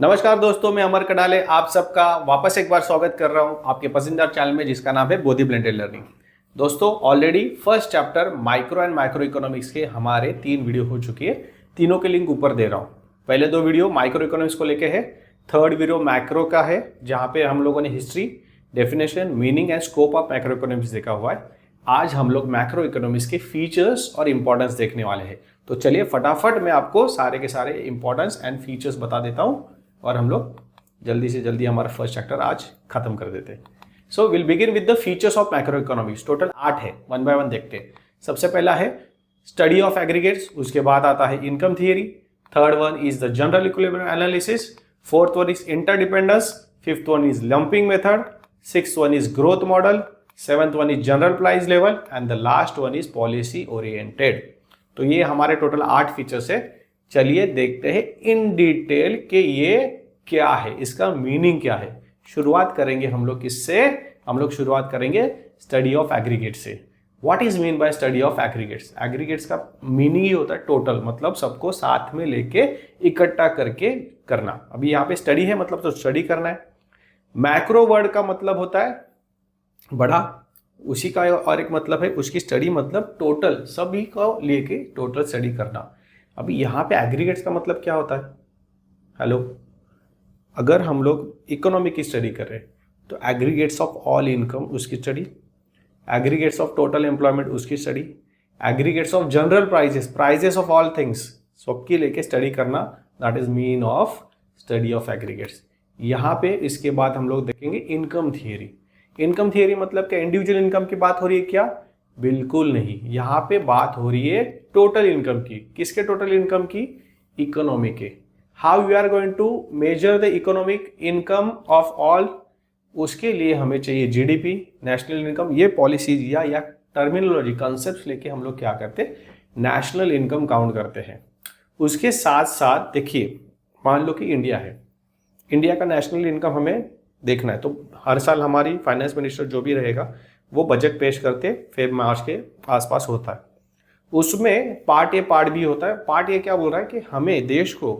नमस्कार दोस्तों, मैं अमर कडाले आप सबका वापस एक बार स्वागत कर रहा हूं आपके पसंदीदा चैनल में जिसका नाम है बोधी ब्लेंडेड लर्निंग। दोस्तों already first chapter micro and micro economics के हमारे 3 वीडियो हो चुकी है। तीनों के लिंक ऊपर दे रहा हूं। पहले 2 वीडियो माइक्रो इकोनॉमिक्स को लेके है, थर्ड वीडियो मैक्रो का है जहां पे हम लोगों ने history, definition, meaning and scope of macro economics देखा हुआ है। आज हम लोग मैक्रो इकोनॉमिक्स के फीचर्स और इंपॉर्टेंस देखने वाले हैं। तो चलिए फटाफट मैं आपको सारे के सारे इंपॉर्टेंस एंड फीचर्स बता देता हूं और हम लोग जल्दी से जल्दी हमारा फर्स्ट चैप्टर आज खत्म कर देते हैं। So will begin with the features of macro economics. Total 8 है, वन बाय वन देखते हैं। सबसे पहला है स्टडी ऑफ एग्रीगेट्स, उसके बाद आता है income theory, third one is the general equilibrium analysis, fourth one is interdependence, fifth one is lumping method, sixth one is growth model, seventh one is general price level and the last one is policy oriented. तो ये हमारे total 8 features है। चलिए देखते हैं in detail कि ये क्या है, इसका मीनिंग क्या है। शुरुआत करेंगे हम लोग किससे? हम लोग शुरुआत करेंगे स्टडी ऑफ एग्रीगेट से। What is mean bye study of aggregates? Aggregates का मीनिंग ही होता है टोटल, मतलब सबको साथ में लेके इकट्ठा करके करना। अभी यहाँ पे स्टडी है मतलब तो स्टडी करना है। मैक्रो वर्ड का मतलब होता है बड़ा, उसी का और एक मतलब है उसकी स्टडी, मतलब टोटल सभी को लेके टोटल स्टडी करना। अभी यहाँ पे एग्रीगेट्स का मतलब क्या होता है? हेलो, अगर हम लोग इकोनॉमी की स्टडी कर रहे हैं तो एग्रीगेट्स ऑफ ऑल इनकम उसकी study, aggregates of total employment उसकी study, aggregates of general prices, prices of all things सबकी लेके स्टडी करना, that is mean of study of aggregates. यहाँ पे इसके बाद हम लोग देखेंगे इनकम थियरी। इनकम थियरी मतलब क्या इंडिविजुअल इनकम की बात हो रही है क्या? बिल्कुल नहीं, यहाँ पे बात हो रही है टोटल इनकम की। किसके टोटल इनकम की? इकोनॉमी के। How you are going to measure the economic income of all? उसके लिए हमें चाहिए जीडीपी, नेशनल इनकम। ये पॉलिसीज या टर्मिनोलॉजी कंसेप्ट लेके हम लोग क्या करते हैं? नेशनल इनकम काउंट करते हैं। उसके साथ साथ देखिए, मान लो कि इंडिया है, इंडिया का नेशनल इनकम हमें देखना है, तो हर साल हमारी फाइनेंस मिनिस्टर जो भी रहेगा वो बजट पेश करते फेब मार्च के आसपास होता है। उसमें पार्ट ए पार्ट बी होता है। पार्ट ए क्या बोल रहा है कि हमें देश को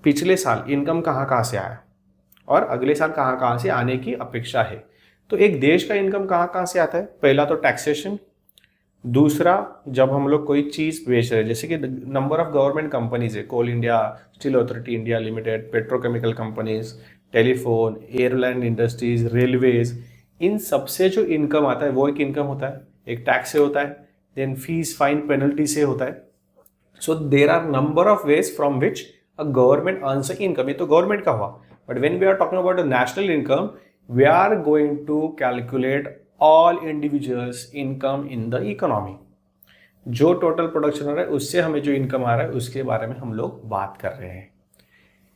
पिछले साल इनकम कहाँ कहाँ से आया और अगले साल कहाँ कहाँ से आने की अपेक्षा है। तो एक देश का इनकम कहाँ कहाँ से आता है? पहला तो टैक्सेशन, दूसरा जब हम लोग कोई चीज़ बेच रहे हैं, जैसे कि नंबर ऑफ गवर्नमेंट कंपनीज है, Coal India, Steel Authority India Limited, petrochemical companies, telephone, airline industries, railways, इन सबसे जो इनकम आता है वो एक इनकम होता है, एक टैक्स से होता है, देन फीस फाइन पेनल्टी से होता है। So there are number of ways from which a government earns income. ये तो गवर्नमेंट का हुआ, but when we are talking about the national income, we are going to calculate all individuals income in the economy. जो total production हो रहा है उससे हमें जो इनकम आ रहा है उसके बारे में हम लोग बात कर रहे हैं।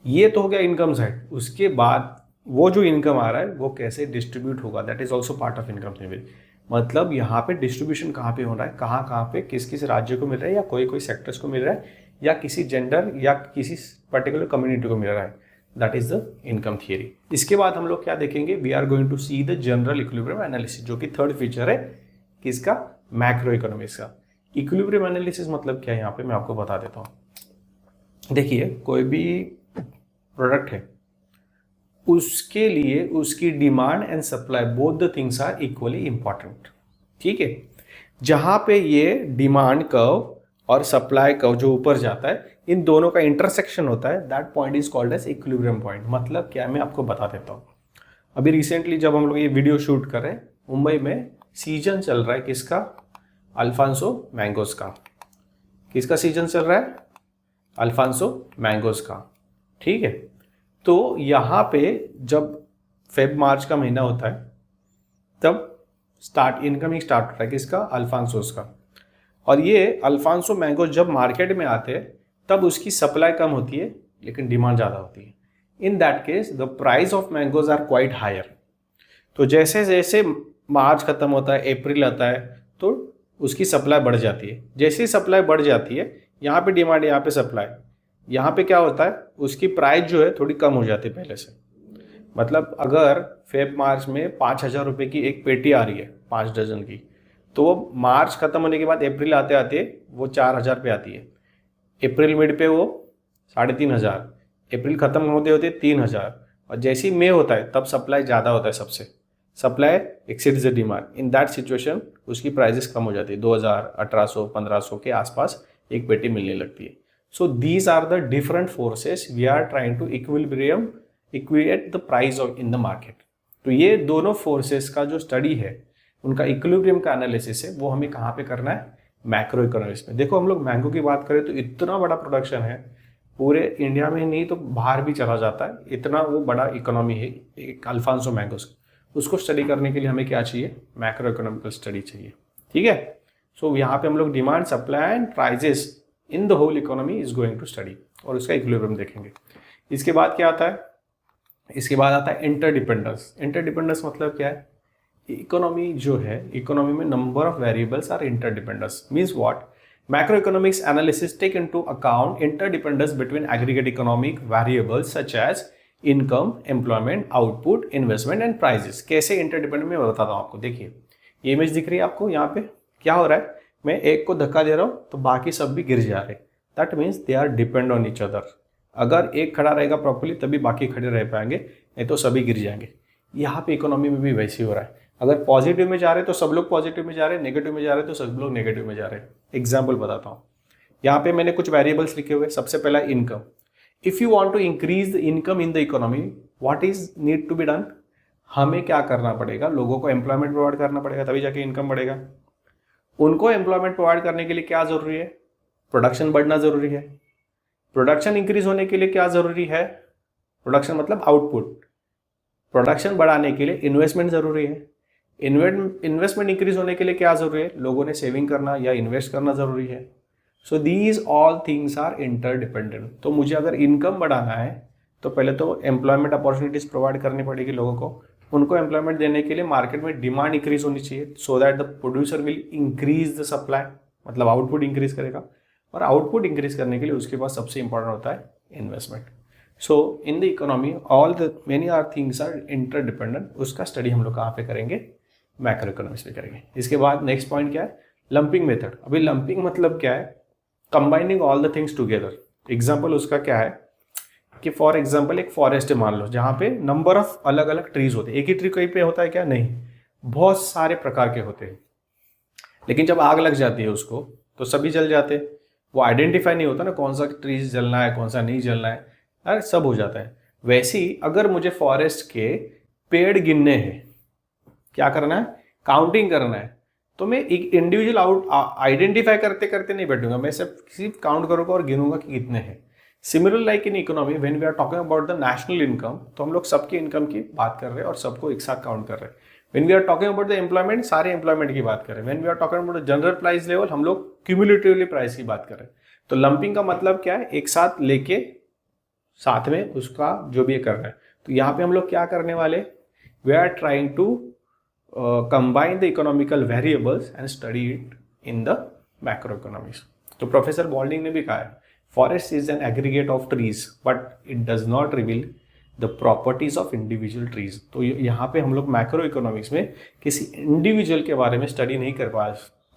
ये तो हो गया इनकम साइड। उसके बाद वो जो इनकम आ रहा है वो कैसे डिस्ट्रीब्यूट होगा, that is also part of income theory. मतलब यहाँ पे डिस्ट्रीब्यूशन कहाँ पे हो रहा है, कहाँ कहाँ पे किस किस राज्य को मिल रहा है, या कोई कोई सेक्टर्स को मिल रहा है, या किसी जेंडर या किसी पर्टिकुलर कम्युनिटी को मिल रहा है, that is the income theory. इसके बाद हम लोग क्या देखेंगे? We are going to see the general equilibrium analysis, जो कि थर्ड फीचर है किसका? मैक्रो इकोनॉमिक्स का। इक्विलिब्रियम एनालिसिस मतलब क्या है यहाँ पे मैं आपको बता देता हूँ। देखिए, कोई भी प्रोडक्ट है, उसके लिए उसकी demand and supply both the things are equally important. ठीक है, जहां पे ये डिमांड कर्व और सप्लाई कर्व जो ऊपर जाता है, इन दोनों का इंटरसेक्शन होता है, that point is called as equilibrium point. मतलब क्या, मैं आपको बता देता हूँ। अभी रिसेंटली जब हम लोग ये वीडियो शूट कर रहे हैं, मुंबई में सीजन चल रहा है किसका? अल्फांसो मैंगोज का। किसका सीजन चल रहा है? अल्फांसो मैंगोज का। ठीक है, तो यहाँ पे जब फेब मार्च का महीना होता है तब इनकमिंग स्टार्ट होता है किसका? अल्फांसोस का। और ये अल्फांसो मैंगो जब मार्केट में आते हैं तब उसकी सप्लाई कम होती है लेकिन डिमांड ज़्यादा होती है। In that case the price of mangoes are quite higher. तो जैसे जैसे मार्च खत्म होता है, अप्रैल आता है, तो उसकी सप्लाई बढ़ जाती है। जैसे ही सप्लाई बढ़ जाती है, यहाँ पे डिमांड, यहाँ पे सप्लाई, यहाँ पे क्या होता है? उसकी प्राइस जो है थोड़ी कम हो जाती है पहले से। मतलब अगर फेब मार्च में 5,000 रुपये की एक पेटी आ रही है 5 डजन की, तो वो मार्च खत्म होने के बाद अप्रैल आते आते वो 4,000 पे आती है। अप्रैल मिड पे वो 3,500, अप्रैल खत्म होते होते 3,000, और जैसे ही मई होता है तब सप्लाई ज़्यादा होता है, सबसे supply exceeds the demand. In that situation उसकी प्राइसेस कम हो जाती है, 2,000, 1,800, 1,500 के आसपास एक पेटी मिलने लगती है। So these are the different forces we are trying to equilibrium equate the price of in the market. तो ये दोनों फोर्सेस का जो स्टडी है, उनका इक्विलिब्रियम का एनालिसिस है, वो हमें कहाँ पे करना है, मैक्रो इकोनॉमिक्स में। देखो हम लोग मैंगो की बात करें तो इतना बड़ा प्रोडक्शन है, पूरे इंडिया में नहीं तो बाहर भी चला जाता है, इतना वो बड़ा इकोनॉमी है एक अल्फांसो मैंगोस। उसको स्टडी करने के लिए हमें क्या चाहिए, मैक्रो इकोनॉमिकल स्टडी चाहिए। ठीक है, सो यहाँ पे हम लोग demand, supply and prices in the whole economy is going to study, और उसका इक्विलिब्रियम देखेंगे। इसके बाद क्या आता है, इसके बाद आता है इंटरडिपेंडेंस। इंटरडिपेंडेंस मतलब क्या है, इकोनॉमी जो है, इकोनॉमी में number of variables are interdependence. Means what, macroeconomics analysis take into account interdependence between aggregate economic variables such as income, employment, output, investment and prices। कैसे इंटरडिपेंडेंट मैं बताता हूँ आपको। देखिए ये इमेज दिख रही है आपको, यहाँ पे क्या हो रहा है, मैं एक को धक्का दे रहा हूँ तो बाकी सब भी गिर जा रहे हैं। That means they are depend on each other. अगर एक खड़ा रहेगा प्रॉपर्ली तभी बाकी खड़े रह पाएंगे, नहीं तो सभी गिर जाएंगे। यहाँ पे इकोनॉमी में भी वैसे ही हो रहा है। अगर पॉजिटिव में जा रहे हैं तो सब लोग पॉजिटिव में जा रहे हैं, नेगेटिव में जा रहे हैं तो सब लोग नेगेटिव में जा रहे हैं। एग्जाम्पल बताता हूँ, यहाँ पे मैंने कुछ वेरिएबल्स लिखे हुए। सबसे पहला income. If you want to increase the income in the economy, what is need to be done, हमें क्या करना पड़ेगा, लोगों को एम्प्लॉयमेंट प्रोवाइड करना पड़ेगा, तभी जाके इनकम बढ़ेगा। उनको एम्प्लॉयमेंट प्रोवाइड करने के लिए क्या जरूरी है, प्रोडक्शन बढ़ना जरूरी है। प्रोडक्शन इंक्रीज होने के लिए क्या जरूरी है, प्रोडक्शन मतलब आउटपुट। प्रोडक्शन बढ़ाने के लिए इन्वेस्टमेंट जरूरी है। इन्वेस्टमेंट इंक्रीज होने के लिए क्या जरूरी है, लोगों ने सेविंग करना या इन्वेस्ट करना जरूरी है। So these all things are interdependent. तो मुझे अगर इनकम बढ़ाना है तो पहले तो एम्प्लॉयमेंट अपॉर्चुनिटीज प्रोवाइड करनी पड़ेगी लोगों को। उनको एम्प्लॉयमेंट देने के लिए मार्केट में डिमांड इंक्रीज होनी चाहिए, so that the producer will increase the supply, मतलब आउटपुट इंक्रीज करेगा। और आउटपुट इंक्रीज करने के लिए उसके पास सबसे इंपॉर्टेंट होता है investment. So in the economy all the many are things are interdependent. उसका स्टडी हम लोग कहाँ पे करेंगे, मैक्रो इकोनॉमिक्स में करेंगे। इसके बाद नेक्स्ट पॉइंट क्या है, लंपिंग मेथड। अभी लंपिंग मतलब क्या है, combining all the things together. Example उसका क्या है कि फॉर एग्जाम्पल एक फॉरेस्ट है मान लो, जहाँ पे नंबर ऑफ अलग अलग ट्रीज होते हैं। एक ही ट्री कहीं पे होता है क्या, नहीं, बहुत सारे प्रकार के होते हैं। लेकिन जब आग लग जाती है उसको तो सभी जल जाते हैं। वो आइडेंटिफाई नहीं होता ना कौन सा ट्रीज जलना है कौन सा नहीं जलना है, अरे सब हो जाता है। वैसे ही अगर मुझे फॉरेस्ट के पेड़ गिनने हैं, क्या करना है, काउंटिंग करना है, तो मैं एक इंडिविजुअल आइडेंटिफाई करते करते नहीं बैठूंगा, मैं सिर्फ काउंट करूंगा और गिनूंगा कि कितने हैं। Similar like in economy when we are talking about the national income, तो हम लोग सबकी इनकम की बात कर रहे हैं और सबको एक साथ काउंट कर रहे हैं। When we are talking about the employment, सारे एम्प्लॉयमेंट की बात कर रहे हैं। When we are talking about the general price level, हम लोग क्यूमुलेटिवली प्राइस की बात कर रहे हैं। तो लंपिंग का मतलब क्या है, एक साथ लेके साथ में उसका जो भी कर रहे हैं। तो यहाँ पे हम लोग क्या करने वाले, we are trying to combine the economical variables and study it in the macroeconomics। तो प्रोफेसर बॉल्डिंग ने भी कहा है, forest is an aggregate of trees but it does not reveal the properties of individual trees. तो यहाँ पे हम लोग मैक्रो इकोनॉमिक्स में किसी इंडिविजुअल के बारे में स्टडी नहीं कर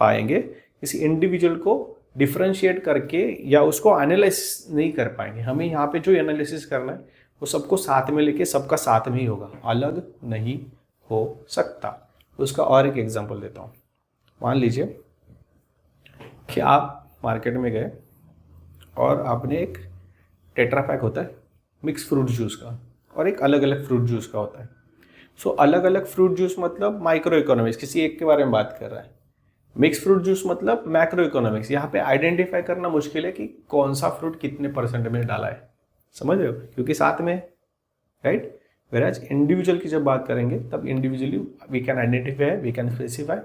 पाएंगे, किसी इंडिविजुअल को डिफ्रेंशिएट करके या उसको एनालिसिस नहीं कर पाएंगे। हमें यहाँ पे जो एनालिसिस करना है वो सबको साथ में लेके सबका साथ में ही होगा, अलग नहीं हो सकता। उसका और एक एग्जांपल देता हूँ। मान लीजिए कि आप मार्केट में गए और आपने एक टेट्रा पैक होता है मिक्स फ्रूट जूस का और एक अलग अलग फ्रूट जूस का होता है। सो अलग अलग फ्रूट जूस मतलब माइक्रो इकोनॉमिक्स, किसी एक के बारे में बात कर रहा है। मिक्स फ्रूट जूस मतलब मैक्रो इकोनॉमिक्स। यहाँ पे आइडेंटिफाई करना मुश्किल है कि कौन सा फ्रूट कितने % में डाला है, समझ रहे हो, क्योंकि साथ में, राइट। Whereas इंडिविजुअल की जब बात करेंगे तब individually we can identify, we can specify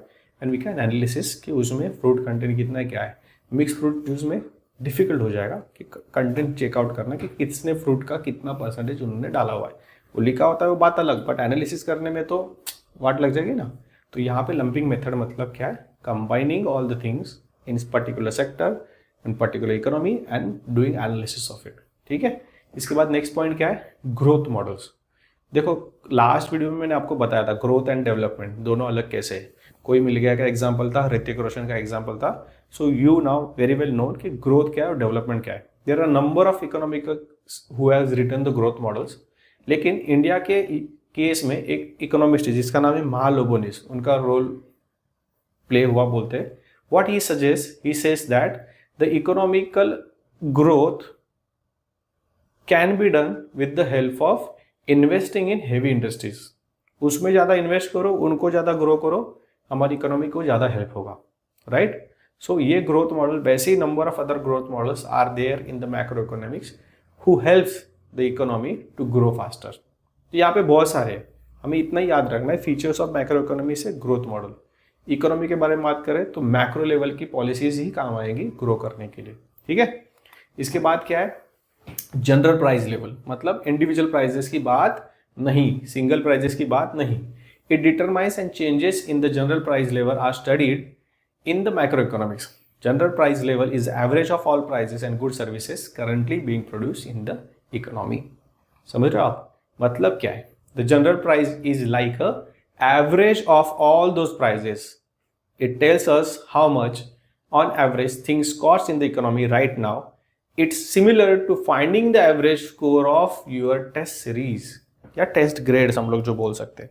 and we can analysis कि उसमें फ्रूट कंटेंट कितना है, क्या है। मिक्स फ्रूट जूस में डिफिकल्ट हो जाएगा कि कंटेंट चेकआउट करना कि कितने फ्रूट का कितना % उन्होंने डाला हुआ है। वो लिखा होता है वो बात अलग, बट एनालिसिस करने में तो वाट लग जाएगी ना। तो यहाँ पे लंपिंग मेथड मतलब क्या है, combining all the things in particular sector in particular economy and doing analysis of it. ठीक है, इसके बाद नेक्स्ट पॉइंट क्या है, ग्रोथ मॉडल्स। देखो लास्ट वीडियो में मैंने आपको बताया था ग्रोथ एंड डेवलपमेंट दोनों अलग कैसे है। कोई मिल गया का एग्जांपल था, ऋतिक रोशन का एग्जांपल था। So you now very well known कि ग्रोथ क्या है और डेवलपमेंट क्या है। There are number of who has written the growth models, लेकिन इंडिया के केस में एक इकोनॉमिस्ट है जिसका नाम है महालोबोनिस, उनका रोल प्ले हुआ बोलते हैं. What he suggest, he says that the economical growth can be done with the help of investing in heavy industries. उसमें ज़्यादा इन्वेस्ट करो, उनको ज़्यादा ग्रो करो, हमारी इकोनॉमी को ज़्यादा हेल्प होगा, राइट. सो ये ग्रोथ मॉडल, वैसे ही number of other growth models are there in the macro economics who helps the economy to grow faster. तो यहाँ पे बहुत सारे हैं, हमें इतना ही याद रखना है फीचर्स ऑफ मैक्रो इकोनॉमी से ग्रोथ मॉडल. इकोनॉमी के बारे में बात करें तो मैक्रो लेवल की पॉलिसीज ही काम आएगी ग्रो करने के लिए, ठीक है. इसके बाद क्या है, जनरल प्राइस लेवल, मतलब इंडिविजुअल प्राइजेस की बात नहीं, सिंगल प्राइजेस की बात नहीं. It determines and changes in the general price level are studied in the macroeconomics. General price level is average of all prices and good services currently being produced in the economy. समझ रहे हो आप, मतलब क्या है? The general price is like a average of all those prices. It tells us how much on average things cost in the economy right now. It's similar to finding the average score of your test series या test grades हम लोग जो बोल सकते हैं.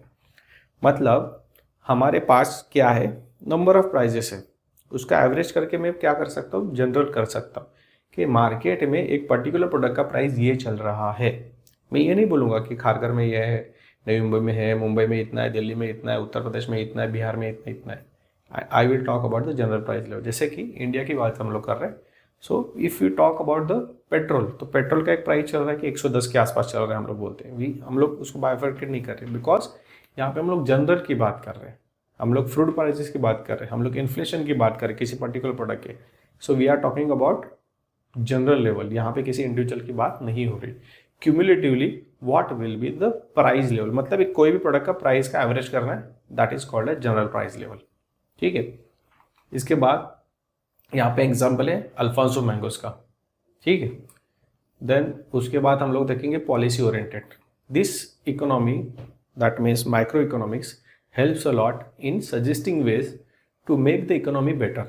मतलब हमारे पास क्या है, नंबर ऑफ प्राइजेस है, उसका एवरेज करके मैं क्या कर सकता हूँ, जनरल कर सकता हूँ कि मार्केट में एक पर्टिकुलर प्रोडक्ट का प्राइस ये चल रहा है. मैं ये नहीं बोलूँगा कि खारगर में ये है, नई मुंबई में है, मुंबई में इतना है, दिल्ली में इतना है, उत्तर प्रदेश में इतना है, बिहार में इतना है. I will talk about the general price level. जैसे कि इंडिया की बात हम लोग कर रहे हैं. So if you talk about the petrol, तो पेट्रोल का एक प्राइस चल रहा है कि 110 के आसपास चल रहा है, हम लोग बोलते हैं. हम लोग उसको बाइफरकेट नहीं कर रहे, बिकॉज यहाँ पे हम लोग जनरल की बात कर रहे हैं, हम लोग फ्रूट प्राइसेस की बात कर रहे हैं, हम लोग इन्फ्लेशन की बात कर रहे हैं किसी पर्टिकुलर प्रोडक्ट के. So we are talking about general level, यहाँ पे किसी इंडिविजुअल की बात नहीं हो रही. Cumulatively what will be the price level, मतलब कोई भी प्रोडक्ट का प्राइस का एवरेज करना है, that is called a general price level, ठीक है. इसके बाद यहाँ पे एग्जाम्पल है अल्फांसो मैंगोस का, ठीक है. देन उसके बाद हम लोग देखेंगे policy oriented. This economy, that means micro economics, helps a lot in suggesting ways to make the economy better.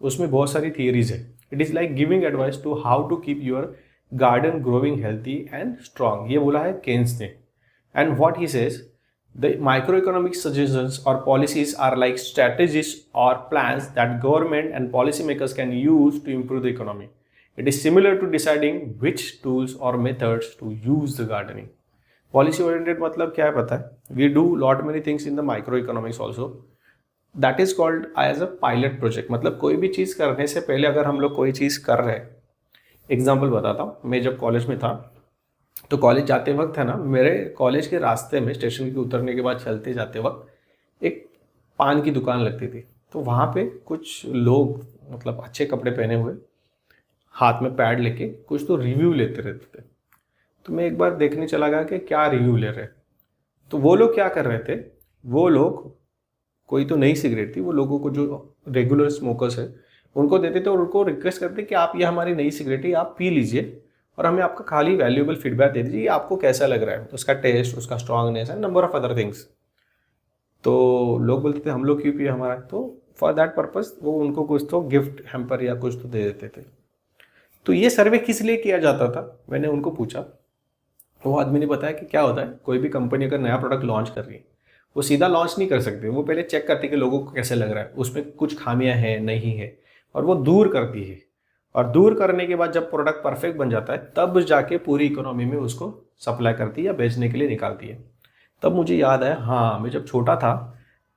उसमें बहुत सारी theories है. It is like giving advice to how to keep your garden growing healthy and strong. ये बोला है Keynes ने. And what he says, the microeconomic suggestions or policies are like strategies or plans that government and policymakers can use to improve the economy. It is similar to deciding which tools or methods to use the gardening. Policy oriented मतलब क्या है पता है, we do lot many things in the micro economics also. That is called as a pilot project. मतलब कोई भी चीज़ करने से पहले अगर हम लोग कोई चीज़ कर रहे हैं, एग्जाम्पल बताता हूँ. मैं जब कॉलेज में था तो कॉलेज जाते वक्त है ना, मेरे कॉलेज के रास्ते में स्टेशन के उतरने के बाद चलते जाते वक्त एक पान की दुकान लगती थी. तो वहाँ पे कुछ लोग, मतलब अच्छे कपड़े पहने हुए, हाथ में पैड लेके कुछ तो रिव्यू लेते रहते थे. तो मैं एक बार देखने चला गया कि क्या रिव्यू ले रहे. तो वो लोग क्या कर रहे थे, वो लोग, कोई तो नई सिगरेट थी, वो लोगों को जो रेगुलर स्मोकर्स है उनको देते थे और उनको रिक्वेस्ट करते कि आप ये हमारी नई सिगरेट है, आप पी लीजिए और हमें आपका खाली वैल्यूएबल फीडबैक दे दीजिए, आपको कैसा लग रहा है, तो उसका टेस्ट, उसका strongness and number of other things. तो लोग बोलते थे हम लोग क्यों पिए हमारा, तो फॉर दैट पर्पज वो उनको कुछ तो गिफ्ट हैम्पर या कुछ तो दे देते थे. तो ये सर्वे किस लिए किया जाता था, मैंने उनको पूछा. वो आदमी ने बताया कि क्या होता है, कोई भी कंपनी अगर नया प्रोडक्ट लॉन्च कर रही है, वो सीधा लॉन्च नहीं कर सकते, वो पहले चेक करती है कि लोगों को कैसे लग रहा है, उसमें कुछ खामियां हैं नहीं है, और वो दूर करती है. और दूर करने के बाद जब प्रोडक्ट परफेक्ट बन जाता है, तब जाके पूरी इकोनॉमी में उसको सप्लाई करती है या बेचने के लिए निकालती है. तब मुझे याद आया, हाँ मैं जब छोटा था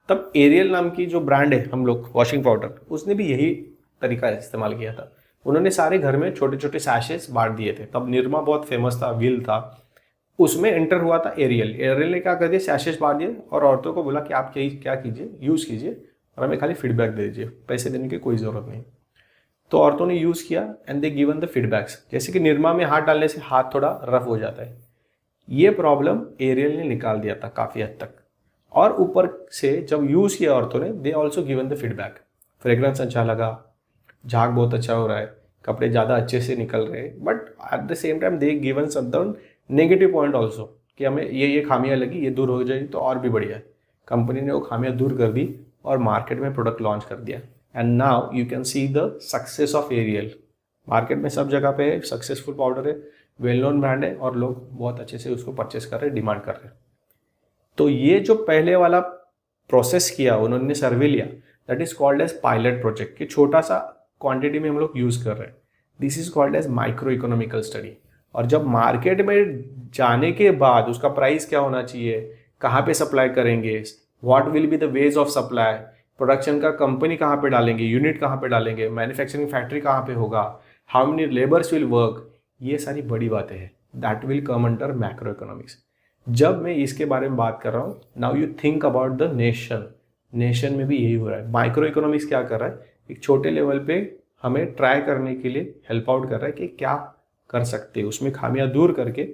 तब एरियल नाम की जो ब्रांड है हम लोग वॉशिंग पाउडर, उसने भी यही तरीका इस्तेमाल किया था. उन्होंने सारे घर में छोटे छोटे सैशेस बांट दिए थे. तब निरमा बहुत फेमस था, व्हील था, उसमें एंटर हुआ था एरियल. एरियल ने क्या कर दिया, सैशेस बांट दिए और औरतों को बोला कि आप क्या कीजिए, यूज़ कीजिए और हमें खाली फीडबैक दे दीजिए, पैसे देने की कोई ज़रूरत नहीं. तो औरतों ने यूज़ किया and they given the feedbacks. जैसे कि निरमा में हाथ डालने से हाथ थोड़ा रफ हो जाता है, ये प्रॉब्लम एरियल ने निकाल दिया था काफ़ी हद तक. और ऊपर से जब यूज़ किया औरतों ने, they also given the feedback, fragrance अच्छा लगा, झाग बहुत अच्छा हो रहा है, कपड़े ज़्यादा अच्छे से निकल रहे हैं. But at the same time they given some negative point also कि हमें ये खामियां लगी, ये दूर हो जाएगी तो और भी बढ़िया है. कंपनी ने वो खामियां दूर कर दी और मार्केट में प्रोडक्ट लॉन्च कर दिया. And now you can see the success of Ariel. Market में सब जगह पे सक्सेसफुल पाउडर है. वेल नोन ब्रांड है और लोग बहुत अच्छे से उसको परचेस कर रहे हैं, डिमांड कर रहे हैं। तो ये जो पहले वाला प्रोसेस किया उन्होंने, सर्वे लिया, that is called as pilot project, कि छोटा सा क्वांटिटी में हम लोग यूज़ कर रहे हैं। This is called as micro economical study. और जब मार्केट में जाने के बाद उसका प्राइस क्या होना चाहिए, कहाँ पे सप्लाई करेंगे, what will be the ways of supply, production का कंपनी कहाँ पे डालेंगे, यूनिट कहाँ पे डालेंगे, मैन्युफैक्चरिंग फैक्ट्री कहाँ पे होगा, how many labours will work, ये सारी बड़ी बातें हैं। That will come under macro economics. जब मैं इसके बारे में बात कर रहा हूँ, now you think about the nation. Nation में भी यही हो रहा है। माइक्रो इकोनॉमिक्स क्या कर रहा है, एक छोटे लेवल पे हमें ट्राई करने के लिए हेल्प आउट कर रहा है कि क्या कर सकते हैं, उसमें खामियां दूर करके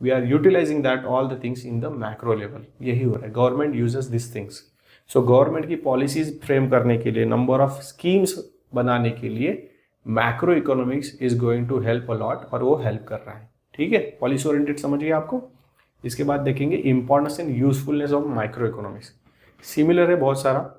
we are utilising that all the things in the macro level. यही हो रहा है। Government uses this things. So government की पॉलिसीज फ्रेम करने के लिए, नंबर ऑफ स्कीम्स बनाने के लिए macroeconomics is going to help a lot, और वो हेल्प कर रहा है। ठीक है, पॉलिसी ओरिएंटेड समझ गए आपको। इसके बाद देखेंगे importance and usefulness of micro economics. Similar है बहुत सारा।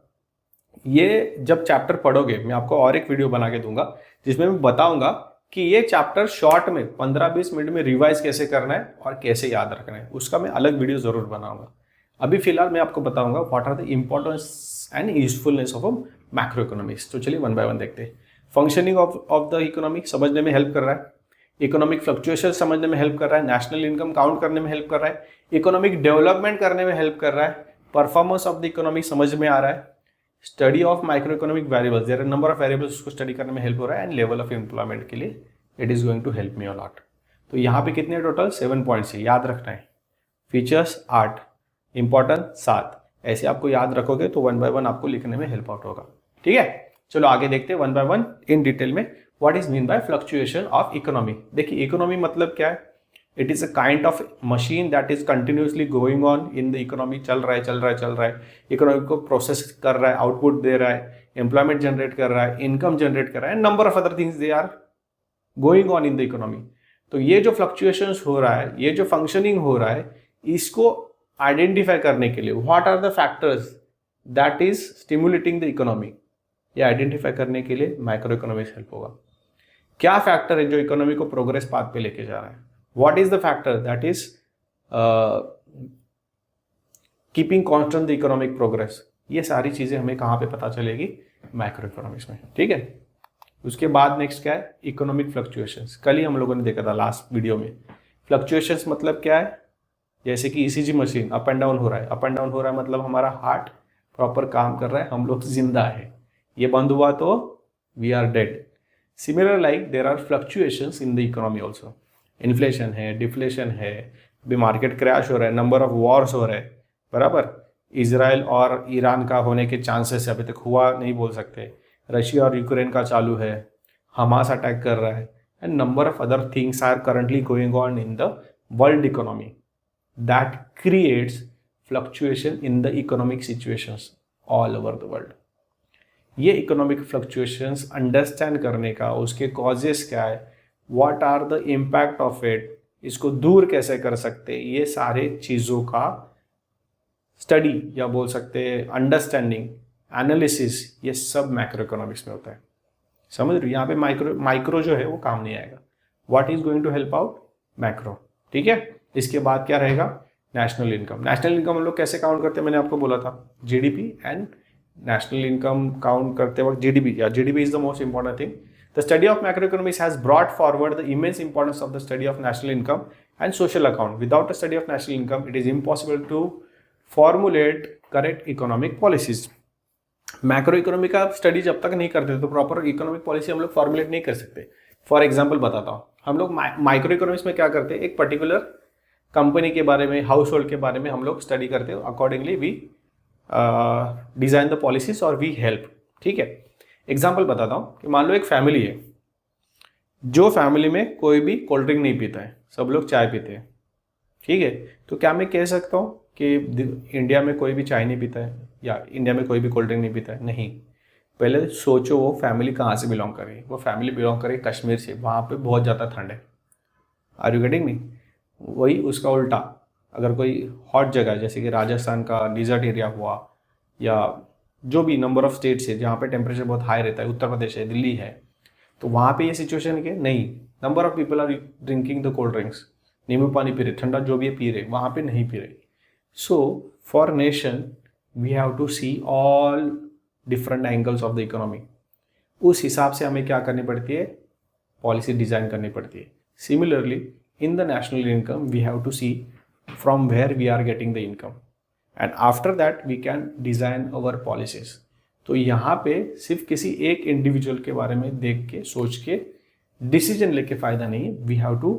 ये जब चैप्टर पढ़ोगे, मैं आपको और एक वीडियो बना के दूंगा जिसमें मैं बताऊंगा कि ये चैप्टर शॉर्ट में 15-20 मिनट में रिवाइज कैसे करना है और कैसे याद रखना है, उसका मैं अलग वीडियो जरूर बनाऊंगा। अभी फिलहाल मैं आपको बताऊंगा what are the importance and usefulness of macroeconomics. तो चलिए वन बाय वन देखते हैं। फंक्शनिंग ऑफ द इकोनॉमी समझने में हेल्प कर रहा है, इकोनॉमिक फ्लक्चुएशन समझने में हेल्प कर रहा है, नेशनल इनकम काउंट करने में हेल्प कर रहा है, इकोनॉमिक डेवलपमेंट करने में हेल्प कर रहा है, परफॉर्मेंस ऑफ द इकोनॉमी समझ में आ रहा है, study of microeconomic variables, there are number of variables, उसको स्टडी करने में हेल्प हो रहा है, एंड लेवल ऑफ एम्प्लॉयमेंट के लिए it is going to help me a lot. तो यहाँ पे कितने टोटल 7 पॉइंट्स है, याद रखना है। फीचर्स 8, इंपॉर्टेंट 7, ऐसे आपको याद रखोगे तो वन बाय वन आपको लिखने में हेल्प आउट होगा। ठीक है, चलो आगे देखते हैं one by one in detail में। What is mean by fluctuation of economy. देखिए इकोनॉमी मतलब क्या है, it is a kind of machine that is continuously going on in the economy. चल रहा है, इकोनॉमी को प्रोसेस कर रहा है, आउटपुट दे रहा है, एम्प्लॉयमेंट जनरेट कर रहा है, इनकम जनरेट कर रहा है, number of other things they are going on in the economy. तो ये जो फ्लक्चुएशंस हो रहा है, ये जो फंक्शनिंग हो रहा है, इसको आइडेंटिफाई करने के लिए what are the factors that is stimulating the economy, ये आइडेंटिफाई करने के लिए माइक्रो इकोनॉमिक्स हेल्प होगा। क्या फैक्टर है जो इकोनॉमी को प्रोग्रेस पाथ पे लेके जा रहा है, what is the factor that is keeping constant the economic progress, ये सारी चीजें हमें कहाँ पे पता चलेगी, माइक्रो इकोनॉमिक्स में। ठीक है, उसके बाद नेक्स्ट क्या है, इकोनॉमिक फ्लक्चुएशंस। कल ही हम लोगों ने देखा था लास्ट वीडियो में। फ्लक्चुएशंस मतलब क्या है, जैसे कि ECG machine up and down हो रहा है, अप एंड डाउन हो रहा है मतलब हमारा हार्ट प्रॉपर काम कर रहा है, हम लोग जिंदा है, ये बंद हुआ तो we are dead. Similar like there are fluctuations in the economy also. Inflation है, डिफ्लेशन है, भी मार्केट क्रैश हो रहा है, नंबर ऑफ वॉर्स हो रहे हैं, बराबर। इजराइल और ईरान का होने के चांसेस अभी तक हुआ नहीं बोल सकते, रशिया और यूक्रेन का चालू है, हमास अटैक कर रहा है, and number of other things are currently going on in the world economy that creates fluctuation in the economic situations all over the world. ये इकोनॉमिक फ्लक्चुएशंस अंडरस्टैंड करने का, उसके कॉजेस क्या है, what are the impact of it, इसको दूर कैसे कर सकते, ये सारे चीज़ों का स्टडी या बोल सकते हैं अंडरस्टैंडिंग, एनालिसिस, ये सब मैक्रो इकोनॉमिक्स में होता है। समझ रहे हो, यहाँ पे माइक्रो जो है वो काम नहीं आएगा। What is going to help out, macro. ठीक है, इसके बाद क्या रहेगा, नेशनल इनकम। नेशनल इनकम हम लोग कैसे काउंट करते हैं, मैंने आपको बोला था GDP and national income count करते वक्त जीडीपी, या GDP is the most important thing. The study of macroeconomics has brought forward the immense importance of the study of national income and social account. Without the study of national income it is impossible to formulate correct economic policies. Macroeconomy का study जब तक नहीं करते तो proper economic policy हम लोग formulate नहीं कर सकते। फॉर एग्जांपल बताता हूँ, हम लोग माइक्रो इकोनॉमिक्स में क्या करते हैं, एक पर्टिकुलर कंपनी के बारे में, हाउस होल्ड के बारे में हम लोग स्टडी करते हैं, accordingly we design the policies और वी हेल्प। ठीक है, एग्जाम्पल बताता हूँ कि मान लो एक फैमिली है, जो फैमिली में कोई भी कोल्ड ड्रिंक नहीं पीता है, सब लोग चाय पीते हैं। ठीक है, तो क्या मैं कह सकता हूँ कि इंडिया में कोई भी चाय नहीं पीता है या इंडिया में कोई भी कोल्ड ड्रिंक नहीं पीता है? नहीं। पहले सोचो वो फैमिली कहाँ से बिलोंग करे, वो फैमिली बिलोंग करे कश्मीर से, वहाँ पे बहुत ज़्यादा ठंड है। Are you getting me? वही उसका उल्टा, अगर कोई हॉट जगह जैसे कि राजस्थान का डिजर्ट एरिया हुआ, या जो भी नंबर ऑफ स्टेट्स है जहाँ पे टेम्परेचर बहुत हाई रहता है, उत्तर प्रदेश है, दिल्ली है, तो वहाँ पे ये सिचुएशन है कि नहीं, number of people are drinking the cold drinks, नींबू पानी पी रहे, ठंडा जो भी है पी रहे, वहाँ पे नहीं पी रहे. So for nation we have to see all different angles of the economy. उस हिसाब से हमें क्या करनी पड़ती है, पॉलिसी डिज़ाइन करनी पड़ती है. Similarly in the national income we have to see from where we are getting the income and after that we can design our policies. तो यहाँ पे सिर्फ किसी एक इंडिविजुअल के बारे में देख के सोच के डिसीजन लेके फ़ायदा नहीं, we have to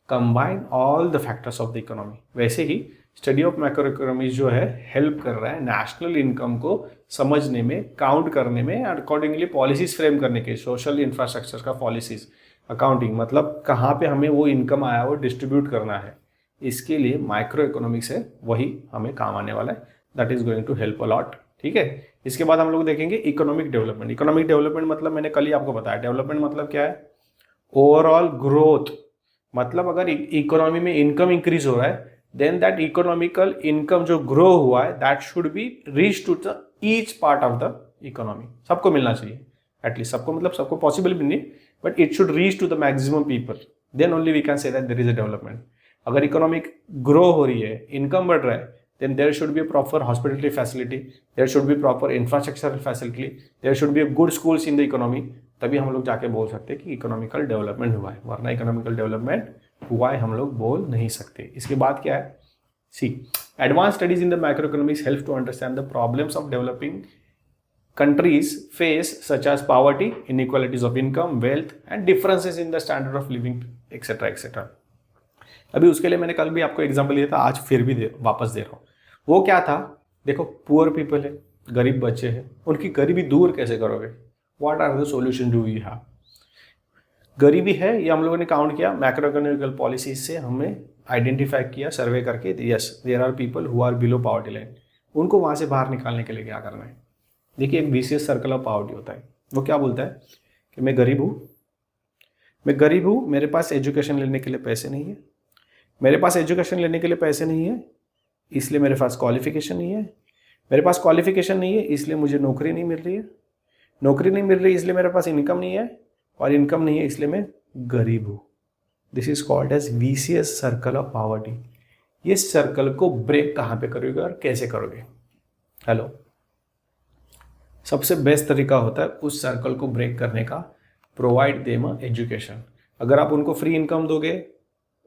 combine all the factors of the economy. वैसे ही स्टडी ऑफ मैक्रो इकोनॉमी जो है हेल्प कर रहा है नेशनल इनकम को समझने में, काउंट करने में, अकॉर्डिंगली पॉलिसीज फ्रेम करने के, सोशल इंफ्रास्ट्रक्चर का पॉलिसीज, अकाउंटिंग, मतलब कहाँ पे हमें वो इनकम आया वो डिस्ट्रीब्यूट करना है. इसके लिए माइक्रो इकोनॉमिक्स है, वही हमें काम आने वाला है. That is going to help a lot. ठीक है. इसके बाद हम लोग देखेंगे इकोनॉमिक डेवलपमेंट. इकोनॉमिक डेवलपमेंट मतलब मैंने कल ही आपको बताया, डेवलपमेंट मतलब क्या है, ओवरऑल ग्रोथ. मतलब अगर इकोनॉमी में इनकम इंक्रीज हो रहा है देन दैट इकोनॉमिकल इनकम जो ग्रो हुआ है that should be reach to the each part of the economy. सबको मिलना चाहिए, एटलीस्ट सबको, मतलब सबको पॉसिबल भी नहीं, but it should reach to the maximum people, then only we can say that there is a development. अगर economic grow हो रही है, इनकम बढ़ रहा है, then there should be a proper hospitality facility, there should be proper infrastructure facility, there should be a good schools in the economy. तभी हम लोग जाके बोल सकते हैं कि इकोनॉमिकल डेवलपमेंट हुआ है, वरना इकोनॉमिकल डेवलपमेंट हुआ है हम लोग बोल नहीं सकते. इसके बाद क्या है, C advance studies in the micro economics help to understand the problems of developing countries face such as poverty, inequalities of income, wealth and differences in the standard of living, etc. etc. अभी उसके लिए मैंने कल भी आपको example दिया था, आज फिर भी वापस दे रहा हूँ. वो क्या था, देखो पुअर पीपल है, गरीब बच्चे हैं, उनकी गरीबी दूर कैसे करोगे, what are the solution do we have. गरीबी है ये हम लोगों ने काउंट किया, मैक्रो इकोनॉमिकल पॉलिसीज से हमने आइडेंटिफाई किया, सर्वे करके, yes there are people who are below poverty line. उनको वहाँ से बाहर निकालने के लिए क्या करना है. देखिए एक विशियस सर्कल ऑफ पॉवर्टी होता है. वो क्या बोलता है कि मैं गरीब हूँ, मेरे पास एजुकेशन लेने के लिए पैसे नहीं है, मेरे पास एजुकेशन लेने के लिए पैसे नहीं है इसलिए मेरे पास क्वालिफिकेशन नहीं है, मेरे पास क्वालिफिकेशन नहीं है इसलिए मुझे नौकरी नहीं मिल रही है, नौकरी नहीं मिल रही इसलिए मेरे पास इनकम नहीं है, और इनकम नहीं है इसलिए मैं गरीब हूँ. This is called as vicious circle of poverty. ये सर्कल को ब्रेक कहाँ पे करोगे और कैसे करोगे. हेलो, सबसे बेस्ट तरीका होता है उस सर्कल को ब्रेक करने का, प्रोवाइड देम एजुकेशन. अगर आप उनको फ्री इनकम दोगे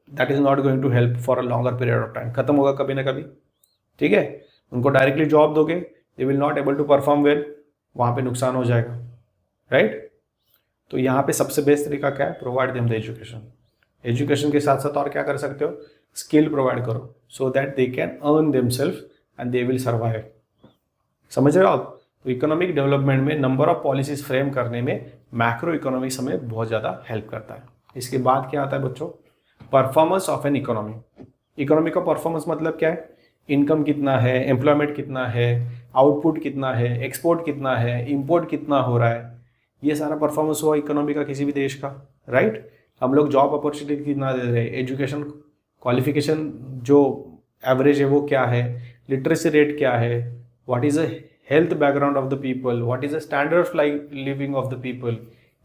that is not going to help for a longer period of time, खत्म होगा कभी ना कभी. ठीक है. उनको डायरेक्टली जॉब दोगे they will not able to perform well, वहाँ पे नुकसान हो जाएगा. राइट. तो यहाँ पे सबसे बेस्ट तरीका क्या है, provide them the education. Education के साथ साथ और क्या कर सकते हो, स्किल प्रोवाइड करो so that they can earn themselves and they will survive. समझ रहे हो आप. तो इकोनॉमिक डेवलपमेंट में नंबर ऑफ पॉलिसीज फ्रेम करने में मैक्रो इकोनॉमिक्स हमें बहुत ज़्यादा हेल्प करता है. इसके बाद क्या आता है बच्चों, performance of an economy. Economy का परफॉर्मेंस मतलब क्या है, इनकम कितना है, एम्प्लॉयमेंट कितना है, आउटपुट कितना है, एक्सपोर्ट कितना है, इंपोर्ट कितना हो रहा है, ये सारा परफॉर्मेंस हुआ इकोनॉमी का किसी भी देश का. राइट. हम लोग जॉब अपॉर्चुनिटी कितना दे रहे हैं, एजुकेशन क्वालिफिकेशन जो एवरेज है वो क्या है, लिटरेसी रेट क्या है, what is a health background of the people, what is the standard of living of the people.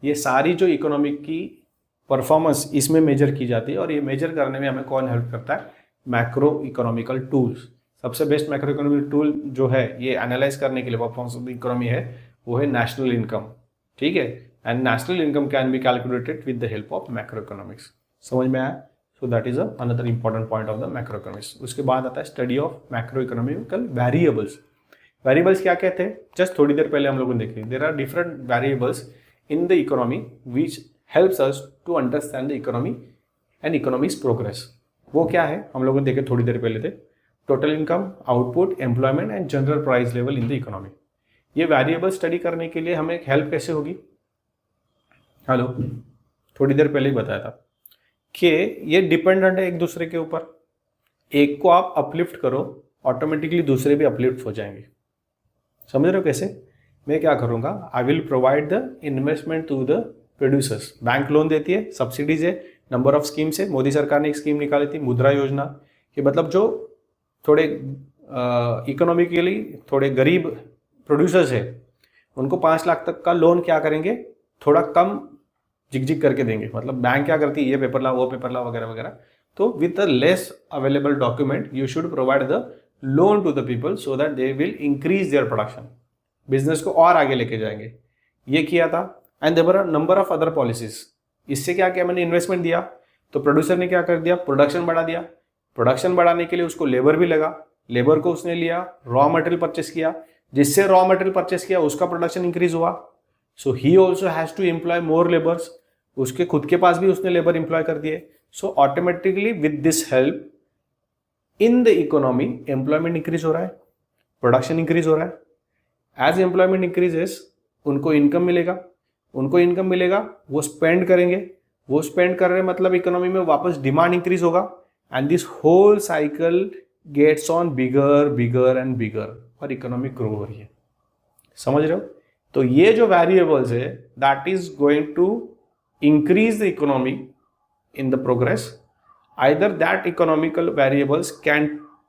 ये सारी जो इकोनॉमिक की परफॉर्मेंस इसमें मेजर की जाती है. और ये मेजर करने में हमें कौन हेल्प करता है, मैक्रो इकोनॉमिकल टूल्स. सबसे बेस्ट मैक्रो इकोनॉमिक टूल जो है ये एनालाइज करने के लिए परफॉर्मेंस ऑफ द इकोनॉमी है, वो है नेशनल इनकम. ठीक है. And national income can be calculated with the help of macro economics. समझ में आया. So that is another important point of the macro economics. उसके बाद आता है study of macro economical variables. Variables क्या कहते हैं, जस्ट थोड़ी देर पहले हम लोगों ने देखे. There are different variables in the economy which helps us to understand the economy and economy's progress. वो क्या है हम लोगों ने देखे थोड़ी देर पहले थे, total income, output, employment and general price level in the economy. ये वेरिएबल स्टडी करने के लिए हमें हेल्प कैसे होगी. हेलो, थोड़ी देर पहले ही बताया था कि ये डिपेंडेंट है एक दूसरे के ऊपर. एक को आप अपलिफ्ट करो ऑटोमेटिकली दूसरे भी अपलिफ्ट हो जाएंगे. समझ रहे हो कैसे. मैं क्या करूँगा, I will provide the investment to the producers. Bank loan देती है, सब्सिडीज है, नंबर ऑफ स्कीम्स है. मोदी सरकार ने एक स्कीम निकाली थी मुद्रा योजना, कि मतलब जो थोड़े इकोनॉमिकली थोड़े गरीब प्रोड्यूसर्स है उनको 5 लाख तक का लोन क्या करेंगे, थोड़ा कम जिग जिग करके देंगे, मतलब बैंक क्या करती है, ये पेपर ला, वो पेपर ला, वगैरह वगैरह। तो with a less available document you should provide the loan to the people so that they will increase their production, business को और आगे लेके जाएंगे। ये किया था। And there are number of other policies. इससे क्या किया, मैंने इन्वेस्टमेंट दिया तो प्रोड्यूसर ने क्या कर दिया, प्रोडक्शन बढ़ा दिया। प्रोडक्शन बढ़ाने के लिए उसको लेबर भी लगा, लेबर को उसने लिया, रॉ मटेरियल परचेस किया, जिससे रॉ मटेरियल परचेस किया उसका प्रोडक्शन इंक्रीज हुआ। So he also has to employ more labours, उसके खुद के पास भी उसने लेबर एम्प्लॉय कर दिए। So automatically with this help in the economy employment increase हो रहा है, प्रोडक्शन इंक्रीज हो रहा है। एज एम्प्लॉयमेंट इंक्रीजेस उनको इनकम मिलेगा, उनको इनकम मिलेगा, वो स्पेंड करेंगे, वो स्पेंड कर रहे हैं मतलब इकोनॉमी में वापस डिमांड इंक्रीज होगा। And this whole cycle gets on bigger bigger and bigger, और इकोनॉमी ग्रो हो रही है। समझ रहे हो? तो ये जो वेरिएबल्स है that is going to increase the economy in the progress, either that economical variables can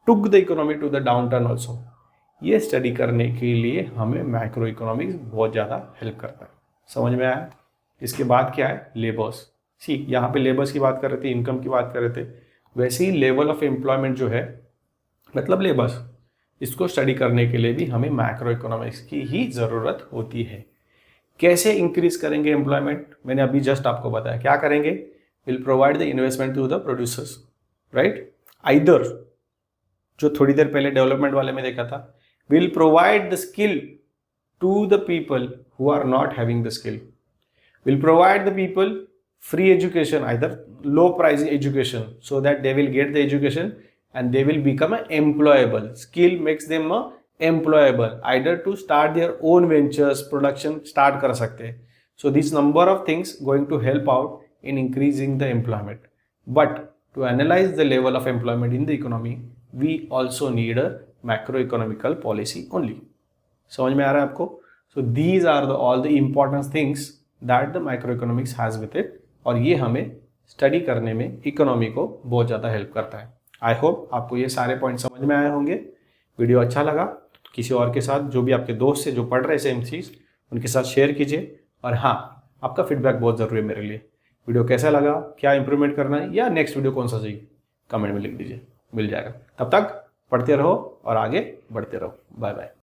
took the economy to the down turn also. ये स्टडी करने के लिए हमें मैक्रो इकोनॉमिक्स बहुत ज़्यादा हेल्प करता है। समझ में आया? इसके बाद क्या है, लेबर्स। सी यहाँ पे लेबर्स की बात कर रहे थे, इनकम की बात कर रहे थे, वैसे ही लेवल ऑफ एम्प्लॉयमेंट जो है मतलब लेबर्स, इसको स्टडी करने के लिए भी हमें मैक्रो इकोनॉमिक्स की ही ज़रूरत होती है। कैसे इंक्रीज करेंगे एम्प्लॉयमेंट, मैंने अभी जस्ट आपको बताया। क्या करेंगे, will provide the investment to the producers, right. Either जो थोड़ी देर पहले डेवलपमेंट वाले में देखा था, will provide the skill to the people who are not having the skill, will provide the people free education, either low price education, so that they will get the education and they will become employable. Skill makes them employable, either to start their own ventures, production start कर सकते हैं. So these number of things going to help out in increasing the employment. But to analyze the level of employment in the economy, we also need a macroeconomical policy only. समझ में आ रहा है आपको? So these are all the important things that the microeconomics has with it. और ये हमें study करने में इकोनॉमी को बहुत ज़्यादा हेल्प करता है। आई होप आपको ये सारे पॉइंट समझ में आए होंगे। वीडियो अच्छा लगा तो किसी और के साथ, जो भी आपके दोस्त है जो पढ़ रहे हैं सेम चीज़, उनके साथ शेयर कीजिए। और हाँ, आपका फीडबैक बहुत ज़रूरी है मेरे लिए। वीडियो कैसा लगा, क्या इंप्रूवमेंट करना है, या नेक्स्ट वीडियो कौन सा चाहिए, कमेंट में लिख दीजिए, मिल जाएगा। तब तक पढ़ते रहो और आगे बढ़ते रहो। Bye bye.